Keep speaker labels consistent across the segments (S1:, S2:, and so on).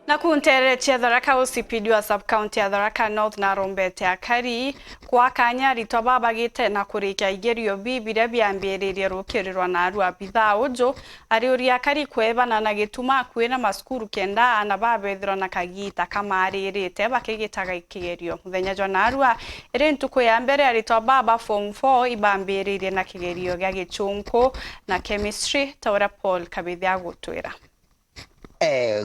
S1: Na kunteretia THARAKA OCPD wa sub-county ya THARAKA North na rombete akari kwa KAANYA ARITWA babagite na kurikia Kigerio bibiria biambiririe rukirirwa na aru abitha ujo ARIBOORIA akari kwebana na GITUMA AKUI na MACUKURU kenda na babethirwa na KUGITA kamaririte bakigitaga Kigerio muthenya jwa na arua iri ntuku ya mbere ARITWA baba form 4 ibambiririe na Kigerio gya gichunku na chemistry taura Paul kabithia gutwira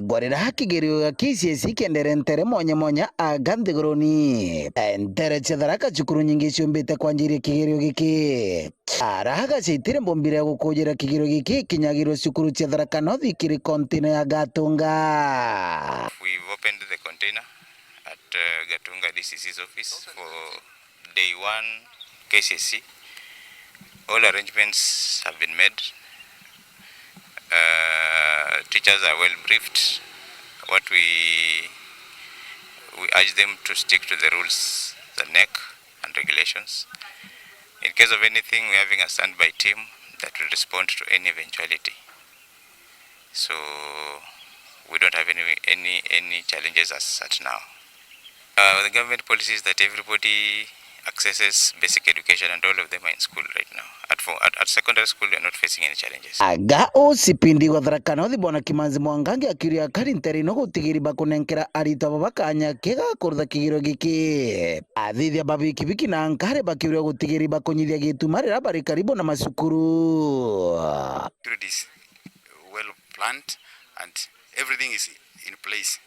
S2: Gorira Kigerio Kcse kendere ntere monya aganthiguruni ntere THARAKA cukuru nyingi ciumbite kwanjiria Kigerio giki arahaga citire mbombire ya gukujira Kigerio giki kinyagirwo cukuru THARAKA North ikiri container ya Gatunga.
S3: We've opened the container at Gatunga DCC's office for day 1 Kcse. All arrangements have been made. Teachers are well briefed. What we urge them to stick to the rules, the NEC and regulations. In case of anything, we're having a standby team that will respond to any eventuality. So we don't have any challenges as such now. The government policy is that everybody accesses basic education and all of them are in school right now. At secondary school, we are not facing any challenges.
S2: Aga OCPD wa THARAKA North bona Kimanzi Mwangangi akiria karinteri no gutigiri bakunenkera ARITWA baba KAANYA kega kurtha Kigerio giki athithia babikibiki na nkare bakiuria gutigiri bakunyithia GITUMA rira bari karibu na macukuru.
S4: It is well planned and everything is in place,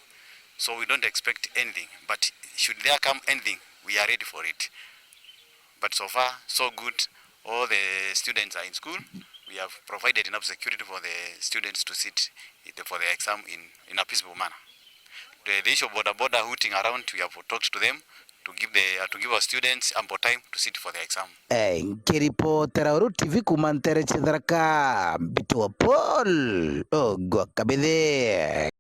S4: so we don't expect anything, but should there come anything, we are ready for it. But so far so good. All the students are in school. We have provided enough security for the students to sit for the exam in a peaceful manner. The issue of border hooting around, we have talked to them to give our students ample time to sit for the exam.
S2: Kiripotera Uru TV kumantere THARAKA Bitua Paul Ogwa Kabithe.